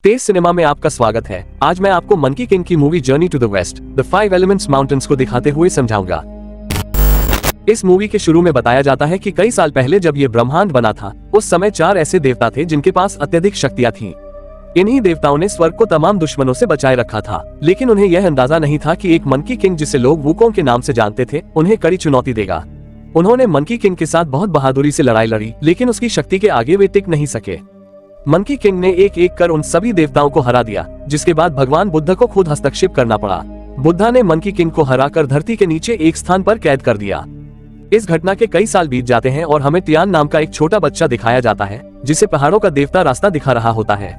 तेज cinema में आपका स्वागत है। आज मैं आपको मंकी किंग की movie journey to the west the 5 elements mountains को दिखाते हुए समझाऊंगा। इस मूवी के शुरू में बताया जाता है कि कई साल पहले जब ये ब्रह्मांड बना था, उस समय 4 ऐसे देवता थे जिनके पास अत्यधिक शक्तियां थीं। इन्हीं देवताओं ने स्वर्ग को तमाम दुश्मनों से बचाए रखा था, लेकिन उन्हें यह अंदाजा नहीं था कि एक मंकी किंग, जिसे लोग वुकोंग के नाम से जानते थे, उन्हें कड़ी चुनौती देगा। उन्होंने मंकी किंग के साथ बहुत बहादुरी से लड़ाई लड़ी, लेकिन उसकी शक्ति के आगे वे टिक नहीं सके। मंकी किंग ने एक एक कर उन सभी देवताओं को हरा दिया, जिसके बाद भगवान बुद्ध को खुद हस्तक्षेप करना पड़ा। बुद्धा ने मंकी किंग को हराकर धरती के नीचे एक स्थान पर कैद कर दिया। इस घटना के कई साल बीत जाते हैं और हमें टियान नाम का एक छोटा बच्चा दिखाया जाता है, जिसे पहाड़ों का देवता रास्ता दिखा रहा होता है।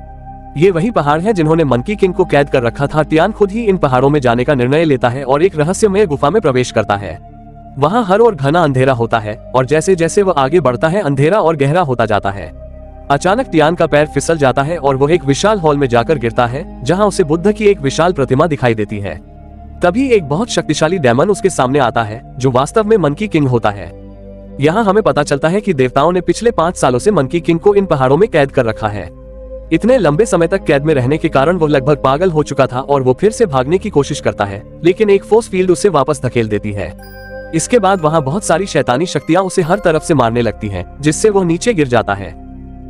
ये वही पहाड़ है जिन्होंने मंकी किंग को कैद कर रखा था। टियान खुद ही इन पहाड़ों में जाने का निर्णय लेता है और एक रहस्यमय गुफा में प्रवेश करता है। वहाँ हर ओर घना अंधेरा होता है और जैसे जैसे वह आगे बढ़ता है, अंधेरा और गहरा होता जाता है। अचानक टियान का पैर फिसल जाता है और वह एक विशाल हॉल में जाकर गिरता है, जहां उसे बुद्ध की एक विशाल प्रतिमा दिखाई देती है। तभी एक बहुत शक्तिशाली डेमन उसके सामने आता है, जो वास्तव में मंकी किंग होता है। यहाँ हमें पता चलता है कि देवताओं ने पिछले 5 सालों से मंकी किंग को इन पहाड़ों में कैद कर रखा है। इतने लंबे समय तक कैद में रहने के कारण वो लगभग पागल हो चुका था और वो फिर से भागने की कोशिश करता है, लेकिन एक फोर्स फील्ड उसे वापस धकेल देती है। इसके बाद वहाँ बहुत सारी शैतानी शक्तियाँ उसे हर तरफ से मारने लगती है, जिससे वो नीचे गिर जाता है।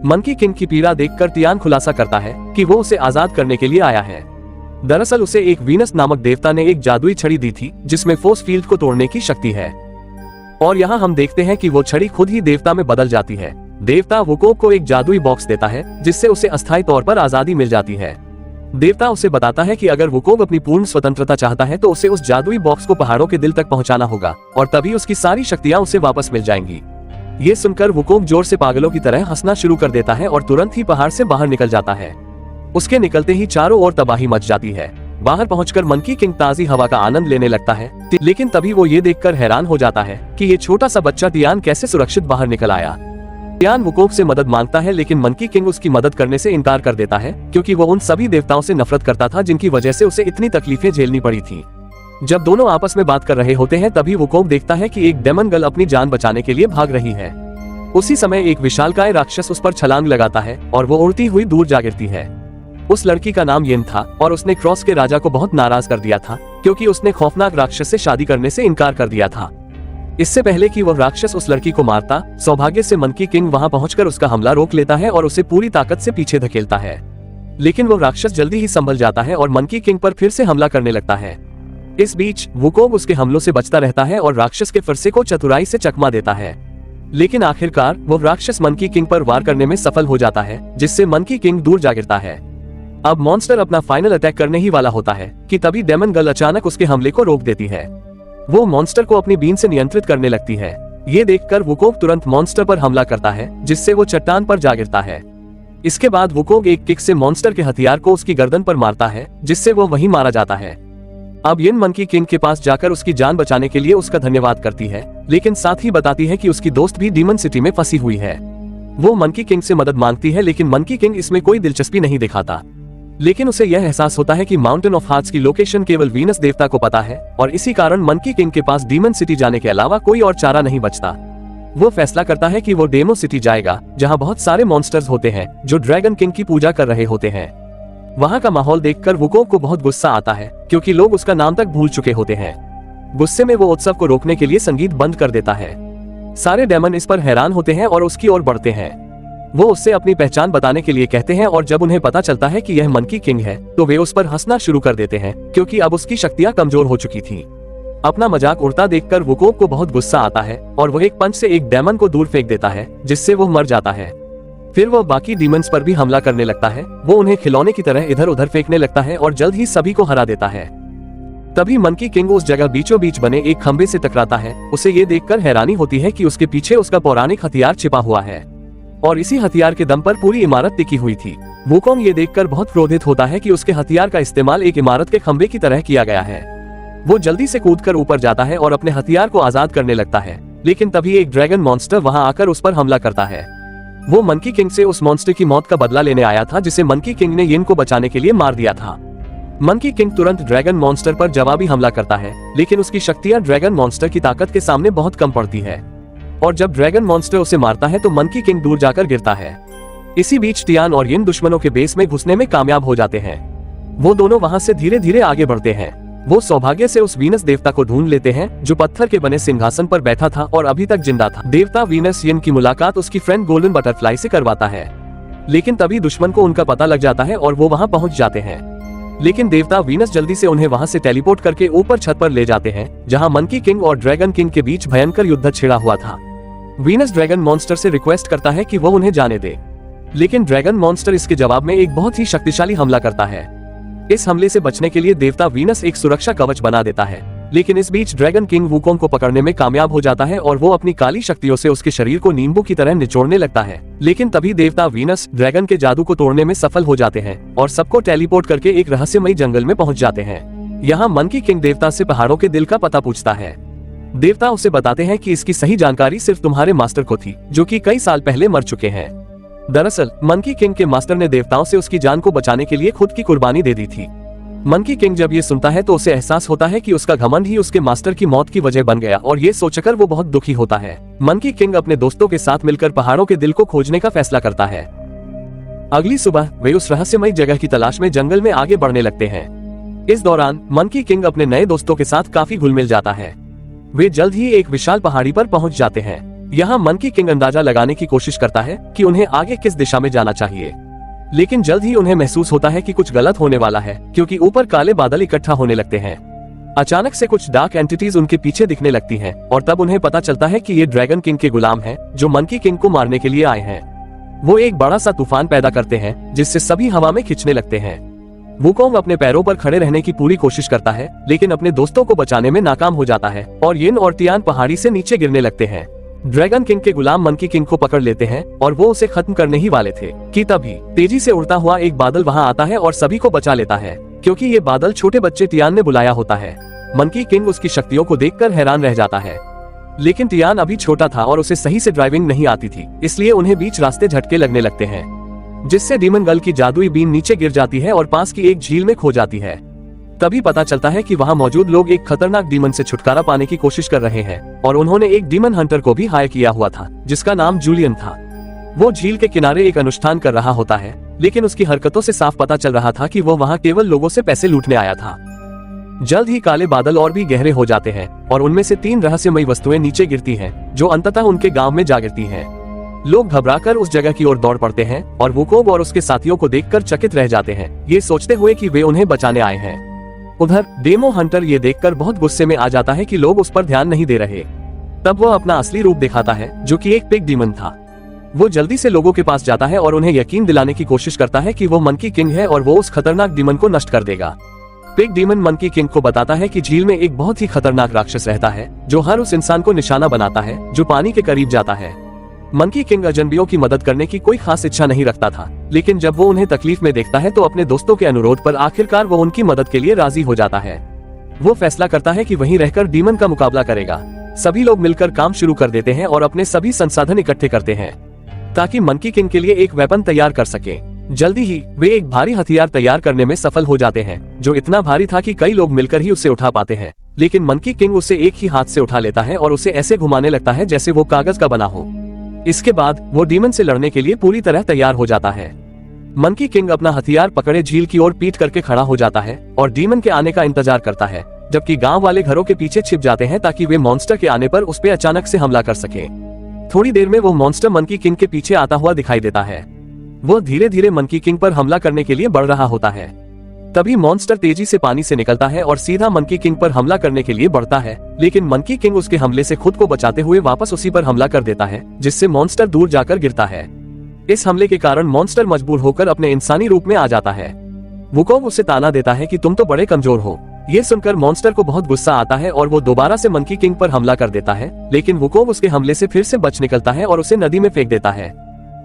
मंकी किंग की पीड़ा देखकर टियान खुलासा करता है कि वो उसे आजाद करने के लिए आया है। दरअसल उसे एक वीनस नामक देवता ने एक जादुई छड़ी दी थी, जिसमें फोर्स फील्ड को तोड़ने की शक्ति है। और यहाँ हम देखते हैं कि वो छड़ी खुद ही देवता में बदल जाती है। देवता वुकोंग को एक जादुई बॉक्स देता है, जिससे उसे अस्थायी तौर पर आजादी मिल जाती है। देवता उसे बताता है कि अगर वुकोंग अपनी पूर्ण स्वतंत्रता चाहता है तो उसे उस जादुई बॉक्स को पहाड़ों के दिल तक पहुँचाना होगा, और तभी उसकी सारी शक्तियाँ उसे वापस मिल जाएंगी। ये सुनकर वुकोंग जोर से पागलों की तरह हंसना शुरू कर देता है और तुरंत ही पहाड़ से बाहर निकल जाता है। उसके निकलते ही चारों ओर तबाही मच जाती है। बाहर पहुंचकर मंकी किंग ताजी हवा का आनंद लेने लगता है, लेकिन तभी वो ये देखकर हैरान हो जाता है कि ये छोटा सा बच्चा टियान कैसे सुरक्षित बाहर निकल आया। टियान वुकोंग से मदद मांगता है, लेकिन मंकी किंग उसकी मदद करने से इनकार कर देता है, क्योंकि वो उन सभी देवताओं से नफरत करता था जिनकी वजह से उसे इतनी तकलीफें झेलनी पड़ी थी। जब दोनों आपस में बात कर रहे होते हैं, तभी वुकोंग देखता है कि एक डेमन गर्ल अपनी जान बचाने के लिए भाग रही है। उसी समय एक विशालकाय राक्षस उस पर छलांग लगाता है और वो उड़ती हुई दूर जा गिरती है। उस लड़की का नाम येन था और उसने क्रॉस के राजा को बहुत नाराज कर दिया था, क्योंकि उसने खौफनाक राक्षस से शादी करने से इनकार कर दिया था। इससे पहले कि वह राक्षस उस लड़की को मारता, सौभाग्य से मंकी किंग वहां पहुंचकर उसका हमला रोक लेता है और उसे पूरी ताकत से पीछे धकेलता है। लेकिन वो राक्षस जल्दी ही संभल जाता है और मंकी किंग पर फिर से हमला करने लगता है। इस बीच वुकोंग उसके हमलों से बचता रहता है और राक्षस के फरसे को चतुराई से चकमा देता है। लेकिन आखिरकार वो राक्षस मंकी किंग पर वार करने में सफल हो जाता है, जिससे मंकी किंग दूर जा गिरता है। अब मॉन्स्टर अपना फाइनल अटैक करने ही वाला होता है कि तभी डेमन गर्ल अचानक उसके हमले को रोक देती है। वो मॉन्स्टर को अपनी बीन से नियंत्रित करने लगती है। ये देखकर वुकोंग तुरंत मॉन्स्टर पर हमला करता है, जिससे वो चट्टान पर जा गिरता है। इसके बाद वुकोंग एक किक से मॉन्स्टर के हथियार को उसकी गर्दन पर मारता है, जिससे वो वहीं मारा जाता है। अब येन मंकी किंग के पास जाकर उसकी जान बचाने के लिए उसका धन्यवाद करती है, लेकिन साथ ही बताती है कि उसकी दोस्त भी डीमन सिटी में फंसी हुई है। वो मंकी किंग से मदद मांगती है, लेकिन मंकी किंग इसमें कोई दिलचस्पी नहीं दिखाता। लेकिन उसे यह एहसास होता है कि माउंटेन ऑफ हार्ट्स की लोकेशन केवल वीनस देवता को पता है, और इसी कारण मंकी किंग के पास डीमन सिटी जाने के अलावा कोई और चारा नहीं बचता। वो फैसला करता है कि वो डेमो सिटी जाएगा, जहाँ बहुत सारे मॉन्स्टर्स होते हैं जो ड्रैगन किंग की पूजा कर रहे होते हैं। वहाँ का माहौल देखकर वुकोंग को बहुत गुस्सा आता है, क्योंकि लोग उसका नाम तक भूल चुके होते हैं। गुस्से में वो उत्सव को रोकने के लिए संगीत बंद कर देता है। सारे डेमन इस पर हैरान होते हैं और उसकी ओर बढ़ते हैं। वो उससे अपनी पहचान बताने के लिए कहते हैं, और जब उन्हें पता चलता है कि यह मंकी किंग है, तो वे उस पर हंसना शुरू कर देते हैं, क्योंकि अब उसकी शक्तियां कमजोर हो चुकी थीं। अपना मजाक उड़ता देखकर वुकोंग को बहुत गुस्सा आता है और वह एक पंच से एक डेमन को दूर फेंक देता है, जिससे वो मर जाता है। फिर वो बाकी डीमंस पर भी हमला करने लगता है। वो उन्हें खिलौने की तरह इधर उधर फेंकने लगता है और जल्द ही सभी को हरा देता है। तभी मंकी किंग उस जगह बीचों बीच बने एक खंबे से टकराता है। उसे ये देखकर हैरानी होती है कि उसके पीछे उसका पौराणिक हथियार छिपा हुआ है, और इसी हथियार के दम पर पूरी इमारत टिकी हुई थी। वुकोंग ये देखकर बहुत क्रोधित होता है कि उसके हथियार का इस्तेमाल एक इमारत के खंबे की तरह किया गया है। वो जल्दी से कूदकर ऊपर जाता है और अपने हथियार को आजाद करने लगता है, लेकिन तभी एक ड्रैगन मॉन्स्टर वहां आकर उस पर हमला करता है। वो मंकी किंग से उस मॉन्स्टर की मौत का बदला लेने आया था, जिसे मंकी किंग ने येन को बचाने के लिए मार दिया था। मंकी किंग तुरंत ड्रैगन मॉन्स्टर पर जवाबी हमला करता है, लेकिन उसकी शक्तियां ड्रैगन मॉन्स्टर की ताकत के सामने बहुत कम पड़ती है, और जब ड्रैगन मॉन्स्टर उसे मारता है तो मंकी किंग दूर जाकर गिरता है। इसी बीच टियान और यिन दुश्मनों के बेस में घुसने में कामयाब हो जाते हैं। वो दोनों वहां से धीरे धीरे आगे बढ़ते हैं। वो सौभाग्य से उस वीनस देवता को ढूंढ लेते हैं जो पत्थर के बने सिंहासन पर बैठा था और अभी तक जिंदा था। देवता वीनस यिन की मुलाकात उसकी फ्रेंड गोल्डन बटरफ्लाई से करवाता है, लेकिन तभी दुश्मन को उनका पता लग जाता है और वो वहां पहुंच जाते हैं। लेकिन देवता वीनस जल्दी से उन्हें वहां से टेलीपोर्ट करके ऊपर छत पर ले जाते हैं, जहां मंकी किंग और ड्रैगन किंग के बीच भयंकर युद्ध छिड़ा हुआ था। वीनस ड्रैगन मॉन्स्टर से रिक्वेस्ट करता है कि वो उन्हें जाने दे, लेकिन ड्रैगन मॉन्स्टर इसके जवाब में एक बहुत ही शक्तिशाली हमला करता है। इस हमले से बचने के लिए देवता वीनस एक सुरक्षा कवच बना देता है, लेकिन इस बीच ड्रैगन किंग वुकोंग को पकड़ने में कामयाब हो जाता है और वो अपनी काली शक्तियों से उसके शरीर को नींबू की तरह निचोड़ने लगता है। लेकिन तभी देवता वीनस ड्रैगन के जादू को तोड़ने में सफल हो जाते हैं और सबको टेलीपोर्ट करके एक रहस्यमयी जंगल में पहुंच जाते हैं। यहाँ मंकी किंग देवता से पहाड़ों के दिल का पता पूछता है। देवता उसे बताते हैं कि इसकी सही जानकारी सिर्फ तुम्हारे मास्टर को थी, जो कि कई साल पहले मर चुके हैं। दरअसल मंकी किंग के मास्टर ने देवताओं से उसकी जान को बचाने के लिए खुद की कुर्बानी दे दी थी। मंकी किंग जब ये सुनता है तो उसे एहसास होता है कि उसका घमंड ही उसके मास्टर की मौत की वजह बन गया और ये सोचकर वो बहुत दुखी होता है। मंकी किंग अपने दोस्तों के साथ मिलकर पहाड़ों के दिल को खोजने का फैसला करता है। अगली सुबह वे उस रहस्यमयी जगह की तलाश में जंगल में आगे बढ़ने लगते हैं। इस दौरान मंकी किंग अपने नए दोस्तों के साथ काफी घुल मिल जाता है। वे जल्द ही एक विशाल पहाड़ी पर पहुंच जाते हैं। यहाँ मंकी किंग अंदाजा लगाने की कोशिश करता है कि उन्हें आगे किस दिशा में जाना चाहिए, लेकिन जल्द ही उन्हें महसूस होता है कि कुछ गलत होने वाला है, क्योंकि ऊपर काले बादल इकट्ठा होने लगते हैं। अचानक से कुछ डार्क एंटिटीज उनके पीछे दिखने लगती हैं और तब उन्हें पता चलता है कि ये ड्रैगन किंग के गुलाम हैं, जो मंकी किंग को मारने के लिए आए हैं। वो एक बड़ा सा तूफान पैदा करते हैं जिससे सभी हवा में खिंचने लगते हैं। वुकोंग अपने पैरों पर खड़े रहने की पूरी कोशिश करता है, लेकिन अपने दोस्तों को बचाने में नाकाम हो जाता है और यिन और टियान पहाड़ी से नीचे गिरने लगते हैं। ड्रैगन किंग के गुलाम मंकी किंग को पकड़ लेते हैं और वो उसे खत्म करने ही वाले थे कि तभी तेजी से उड़ता हुआ एक बादल वहां आता है और सभी को बचा लेता है, क्योंकि ये बादल छोटे बच्चे टियान ने बुलाया होता है। मंकी किंग उसकी शक्तियों को देखकर हैरान रह जाता है, लेकिन टियान अभी छोटा था और उसे सही से ड्राइविंग नहीं आती थी, इसलिए उन्हें बीच रास्ते झटके लगने लगते हैं, जिससे डीमन गर्ल की जादुई बीन नीचे गिर जाती है और पास की एक झील में खो जाती है। तभी पता चलता है कि वहां मौजूद लोग एक खतरनाक डीमन से छुटकारा पाने की कोशिश कर रहे हैं और उन्होंने एक डीमन हंटर को भी हायर किया हुआ था, जिसका नाम जूलियन था। वो झील के किनारे एक अनुष्ठान कर रहा होता है, लेकिन उसकी हरकतों से साफ पता चल रहा था कि वो वहां केवल लोगों से पैसे लूटने आया था। जल्द ही काले बादल और भी गहरे हो जाते हैं और उनमें से 3 रहस्यमयी वस्तुएं नीचे गिरती हैं, जो अंततः उनके गांव में जा गिरती हैं। लोग घबराकर उस जगह की ओर दौड़ पड़ते हैं और वुकोंग और उसके साथियों को देखकर चकित रह जाते हैं, ये सोचते हुए कि वे उन्हें बचाने आए हैं। उधर डेमो हंटर ये देखकर बहुत गुस्से में आ जाता है कि लोग उस पर ध्यान नहीं दे रहे। तब वो अपना असली रूप दिखाता है, जो कि एक पिग डीमन था। वो जल्दी से लोगों के पास जाता है और उन्हें यकीन दिलाने की कोशिश करता है कि वो मंकी किंग है और वो उस खतरनाक डीमन को नष्ट कर देगा। पिग डीमन मंकी किंग को बताता है कि झील में एक बहुत ही खतरनाक राक्षस रहता है, जो हर उस इंसान को निशाना बनाता है जो पानी के करीब जाता है। मंकी किंग अजनबियों की मदद करने की कोई खास इच्छा नहीं रखता था, लेकिन जब वो उन्हें तकलीफ में देखता है तो अपने दोस्तों के अनुरोध पर आखिरकार वो उनकी मदद के लिए राजी हो जाता है। वो फैसला करता है कि वहीं रहकर डीमन का मुकाबला करेगा। सभी लोग मिलकर काम शुरू कर देते हैं और अपने सभी संसाधन इकट्ठे करते हैं ताकि मंकी किंग के लिए एक वेपन तैयार कर सके। जल्दी ही वे एक भारी हथियार तैयार करने में सफल हो जाते हैं, जो इतना भारी था कि कई लोग मिलकर ही उसे उठा पाते हैं। लेकिन मंकी किंग उसे एक ही हाथ से उठा लेता है और उसे ऐसे घुमाने लगता है जैसे वो कागज का बना हो। इसके बाद वो डीमन से लड़ने के लिए पूरी तरह तैयार हो जाता है। मंकी किंग अपना हथियार पकड़े झील की ओर पीठ करके खड़ा हो जाता है और डीमन के आने का इंतजार करता है, जबकि गांव वाले घरों के पीछे छिप जाते हैं ताकि वे मॉन्स्टर के आने पर उस पे अचानक से हमला कर सके। थोड़ी देर में वो मॉन्स्टर मंकी किंग के पीछे आता हुआ दिखाई देता है। वो धीरे धीरे मंकी किंग पर हमला करने के लिए बढ़ रहा होता है। तभी मॉन्स्टर तेजी से पानी से निकलता है और सीधा मंकी किंग पर हमला करने के लिए बढ़ता है, लेकिन मंकी किंग उसके हमले से खुद को बचाते हुए वापस उसी पर हमला कर देता है, जिससे मॉन्स्टर दूर जाकर गिरता है। इस हमले के कारण मॉन्स्टर मजबूर होकर अपने इंसानी रूप में आ जाता है। वुकोंग उसे ताना देता है कि तुम तो बड़े कमजोर हो। ये सुनकर मॉन्स्टर को बहुत गुस्सा आता है और वो दोबारा से मंकी किंग पर हमला कर देता है, लेकिन वुकोंग उसके हमले से फिर से बच निकलता है और उसे नदी में फेंक देता है।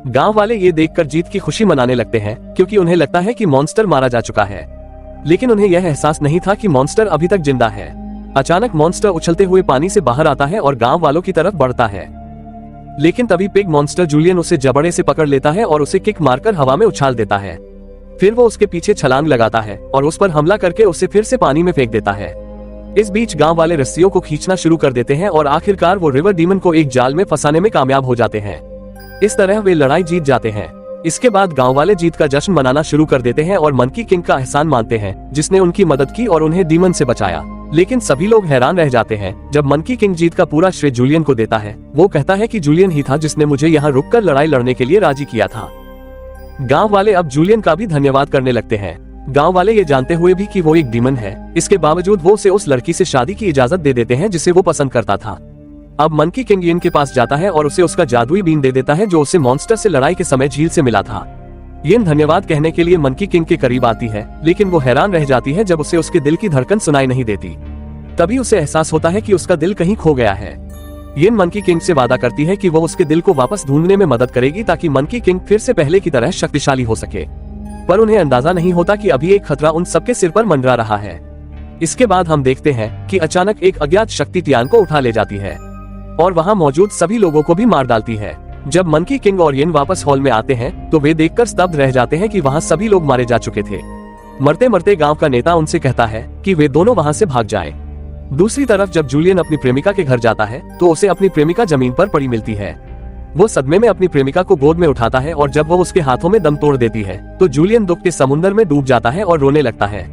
गांव वाले ये देखकर जीत की खुशी मनाने लगते हैं, क्योंकि उन्हें लगता है कि मॉन्स्टर मारा जा चुका है, लेकिन उन्हें यह एहसास नहीं था कि मॉन्स्टर अभी तक जिंदा है। अचानक मॉन्स्टर उछलते हुए पानी से बाहर आता है और गांव वालों की तरफ बढ़ता है, लेकिन तभी पिग मॉन्स्टर जूलियन उसे जबड़े से पकड़ लेता है और उसे किक मारकर हवा में उछाल देता है। फिर वो उसके पीछे छलांग लगाता है और उस पर हमला करके उसे फिर से पानी में फेंक देता है। इस बीच गांव वाले रस्सियों को खींचना शुरू कर देते हैं और आखिरकार वो रिवर डीमन को एक जाल में फंसाने में कामयाब हो जाते हैं। इस तरह वे लड़ाई जीत जाते हैं। इसके बाद गांव वाले जीत का जश्न मनाना शुरू कर देते हैं और मंकी किंग का एहसान मानते हैं जिसने उनकी मदद की और उन्हें डीमन से बचाया। लेकिन सभी लोग हैरान रह जाते हैं जब मंकी किंग जीत का पूरा श्रेय जूलियन को देता है। वो कहता है कि जूलियन ही था जिसने मुझे यहाँ रुककर लड़ाई लड़ने के लिए राजी किया था। गांव वाले अब जूलियन का भी धन्यवाद करने लगते हैं। गांव वाले ये जानते हुए भी कि वो एक डीमन है, इसके बावजूद वो उसे उस लड़की से शादी की इजाजत दे देते हैं जिसे वो पसंद करता था। अब मंकी किंग यिन के पास जाता है और उसे उसका जादुई बीन दे देता है जो उसे मॉन्स्टर से लड़ाई के समय झील से मिला था। यिन धन्यवाद कहने के लिए मंकी किंग के करीब आती है, लेकिन वो हैरान रह जाती है जब उसे उसके दिल की धड़कन सुनाई नहीं देती। तभी उसे एहसास होता है कि उसका दिल कहीं खो गया है। यिन मंकी किंग से वादा करती है कि वो उसके दिल को वापस ढूंढने में मदद करेगी ताकि मंकी किंग फिर से पहले की तरह शक्तिशाली हो सके। पर उन्हें अंदाजा नहीं होता कि अभी एक खतरा उन सबके सिर पर मंडरा रहा है। इसके बाद हम देखते हैं कि अचानक एक अज्ञात शक्ति टियान को उठा ले जाती है और वहां मौजूद सभी लोगों को भी मार डालती है। जब मंकी किंग और यिन वापस हॉल में आते हैं तो वे देखकर स्तब्ध रह जाते हैं कि वहां सभी लोग मारे जा चुके थे। मरते मरते गांव का नेता उनसे कहता है कि वे दोनों वहां से भाग जाएं। दूसरी तरफ जब जूलियन अपनी प्रेमिका के घर जाता है तो उसे अपनी प्रेमिका जमीन पर पड़ी मिलती है। वो सदमे में अपनी प्रेमिका को गोद में उठाता है और जब वो उसके हाथों में दम तोड़ देती है तो जूलियन दुख के समुद्र में डूब जाता है और रोने लगता है।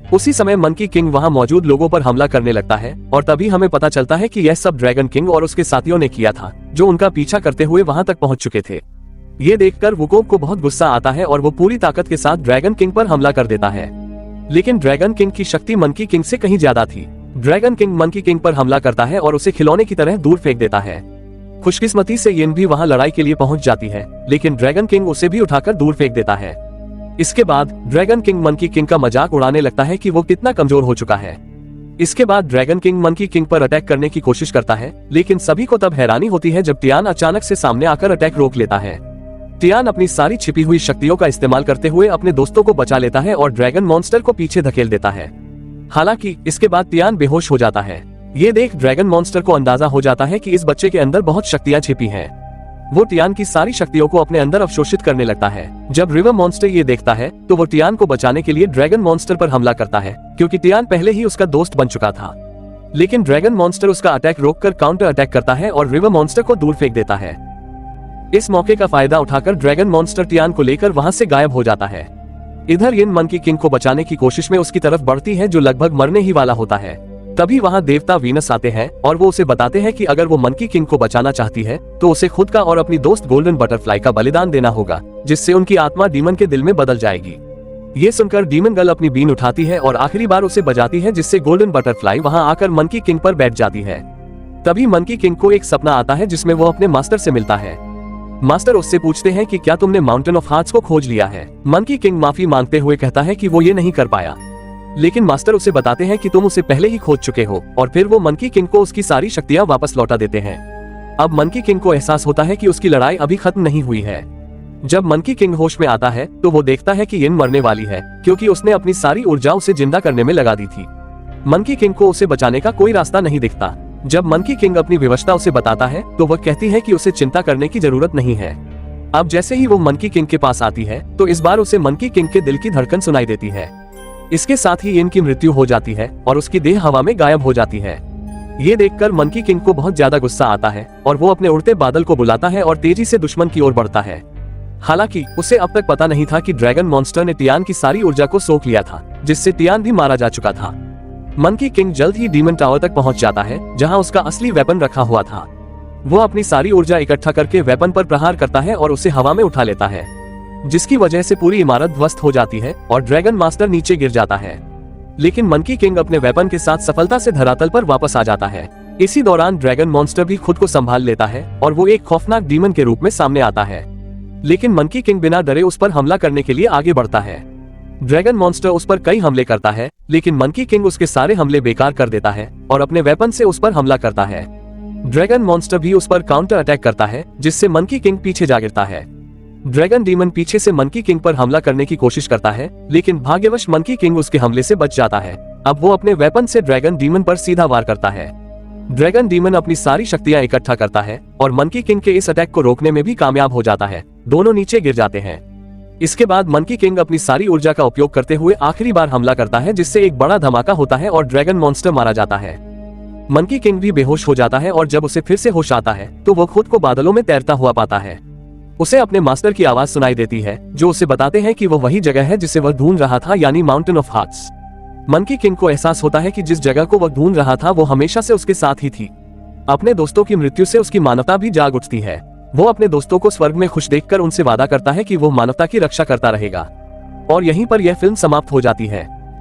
उसी समय मंकी किंग वहां मौजूद लोगों पर हमला करने लगता है और तभी हमें पता चलता है कि यह सब ड्रैगन किंग और उसके साथियों ने किया था जो उनका पीछा करते हुए वहां तक पहुंच चुके थे। ये देखकर वुकोब को बहुत गुस्सा आता है और वो पूरी ताकत के साथ ड्रैगन किंग पर हमला कर देता है। लेकिन ड्रैगन किंग की शक्ति मंकी किंग से कहीं ज्यादा थी। ड्रैगन किंग मंकी किंग पर हमला करता है और उसे खिलौने की तरह दूर फेंक देता है। खुशकिस्मती से यिन भी वहां लड़ाई के लिए पहुंच जाती है, लेकिन ड्रैगन किंग उसे भी उठाकर दूर फेंक देता है। इसके बाद ड्रैगन किंग मंकी किंग का मजाक उड़ाने लगता है कि वो कितना कमजोर हो चुका है। इसके बाद ड्रैगन किंग मंकी किंग पर अटैक करने की कोशिश करता है, लेकिन सभी को तब हैरानी होती है जब टियान अचानक से सामने आकर अटैक रोक लेता है। टियान अपनी सारी छिपी हुई शक्तियों का इस्तेमाल करते हुए अपने दोस्तों को बचा लेता है और ड्रैगन मॉन्स्टर को पीछे धकेल देता है। हालांकि इसके बाद टियान बेहोश हो जाता है। ये देख ड्रैगन मॉन्स्टर को अंदाजा हो जाता है कि इस बच्चे के अंदर बहुत शक्तियां छिपी हैं। वो टियान की सारी शक्तियों को अपने अंदर अवशोषित करने लगता है। जब रिवर मॉन्स्टर ये देखता है तो वो टियान को बचाने के लिए ड्रैगन मॉन्स्टर पर हमला करता है, क्योंकि टियान पहले ही उसका दोस्त बन चुका था। लेकिन ड्रैगन मॉन्स्टर उसका अटैक रोककर काउंटर अटैक करता है और रिवर मॉन्स्टर को दूर फेंक देता है। इस मौके का फायदा उठाकर ड्रैगन मॉन्स्टर टियान को लेकर वहां से गायब हो जाता है। इधर यिन मंकी किंग को बचाने की कोशिश में उसकी तरफ बढ़ती है जो लगभग मरने ही वाला होता है। तभी वहां देवता वीनस आते हैं और वो उसे बताते हैं कि अगर वो मंकी किंग को बचाना चाहती है तो उसे खुद का और अपनी दोस्त गोल्डन बटरफ्लाई का बलिदान देना होगा, जिससे उनकी आत्मा डीमन के दिल में बदल जाएगी। ये सुनकर डीमन गर्ल अपनी बीन उठाती है और आखिरी बार उसे बजाती है, जिससे गोल्डन बटरफ्लाई वहां आकर मंकी किंग पर बैठ जाती है। तभी मंकी किंग को एक सपना आता है जिसमें वो अपने मास्टर से मिलता है। मास्टर उससे पूछते हैं कि क्या तुमने माउंटेन ऑफ हार्ट्स को खोज लिया है। मंकी किंग माफी मांगते हुए कहता है कि वो ये नहीं कर पाया, लेकिन मास्टर उसे बताते हैं कि तुम उसे पहले ही खोज चुके हो, और फिर वो मंकी किंग को उसकी सारी शक्तियां वापस लौटा देते हैं। अब मंकी किंग को एहसास होता है कि उसकी लड़ाई अभी खत्म नहीं हुई है। जब मंकी किंग होश में आता है तो वो देखता है कि यिन मरने वाली है, क्योंकि उसने अपनी सारी ऊर्जा उसे जिंदा करने में लगा दी थी। मंकी किंग को उसे बचाने का कोई रास्ता नहीं दिखता। जब मंकी किंग अपनी विवशता उसे बताता है तो वह कहती है कि उसे चिंता करने की जरूरत नहीं है। अब जैसे ही वो मंकी किंग के पास आती है तो इस बार उसे मंकी किंग के दिल की धड़कन सुनाई देती है। इसके साथ ही यिन की मृत्यु हो जाती है और उसकी देह हवा में गायब हो जाती है। ये देखकर मंकी किंग को बहुत ज्यादा गुस्सा आता है और वो अपने उड़ते बादल को बुलाता है और तेजी से दुश्मन की ओर बढ़ता है। हालांकि उसे अब तक पता नहीं था कि ड्रैगन मॉन्स्टर ने टियान की सारी ऊर्जा को सोख लिया था, जिससे टियान भी मारा जा चुका था। मंकी किंग जल्द ही डीमन टावर तक पहुंच जाता है, जहां उसका असली वेपन रखा हुआ था। वो अपनी सारी ऊर्जा इकट्ठा करके वेपन पर प्रहार करता है और उसे हवा में उठा लेता है, जिसकी वजह से पूरी इमारत ध्वस्त हो जाती है और ड्रैगन मास्टर नीचे गिर जाता है। लेकिन मंकी किंग अपने वेपन के साथ सफलता से धरातल पर वापस आ जाता है। इसी दौरान ड्रैगन मॉन्स्टर भी खुद को संभाल लेता है और वो एक खौफनाक डीमन के रूप में सामने आता है। लेकिन मंकी किंग बिना डरे उस पर हमला करने के लिए आगे बढ़ता है। ड्रैगन मॉन्स्टर उस पर कई हमले करता है, लेकिन मंकी किंग उसके सारे हमले बेकार कर देता है और अपने वेपन से उस पर हमला करता है। ड्रैगन मॉन्स्टर भी उस पर काउंटर अटैक करता है, जिससे मंकी किंग पीछे जा गिरता है। ड्रैगन डीमन पीछे से मंकी किंग पर हमला करने की कोशिश करता है, लेकिन भाग्यवश मंकी किंग उसके हमले से बच जाता है। अब वो अपने वेपन से ड्रैगन डीमन पर सीधा वार करता है। ड्रैगन डीमन अपनी सारी शक्तियां इकट्ठा करता है और मंकी किंग के इस अटैक को रोकने में भी कामयाब हो जाता है। दोनों नीचे गिर जाते हैं। इसके बाद मंकी किंग अपनी सारी ऊर्जा का उपयोग करते हुए आखिरी बार हमला करता है, जिससे एक बड़ा धमाका होता है और ड्रैगन मॉन्स्टर मारा जाता है। मंकी किंग भी बेहोश हो जाता है और जब उसे फिर से होश आता है तो वो खुद को बादलों में तैरता हुआ पाता है। उसे अपने मास्टर की आवाज सुनाई देती है, जो उसे बताते हैं कि वह वही जगह है जिसे वह ढूंढ रहा था, यानी mountain of hearts. Monkey king को एहसास होता है कि जिस जगह को वह ढूंढ रहा था वो हमेशा से उसके साथ ही थी। अपने दोस्तों की मृत्यु से उसकी मानवता भी जाग उठती है। वो अपने दोस्तों को स्वर्ग में खुश देखकर उनसे वादा करता है कि वो मानवता की रक्षा करता रहेगा। और यहीं पर यह फिल्म समाप्त हो जाती है।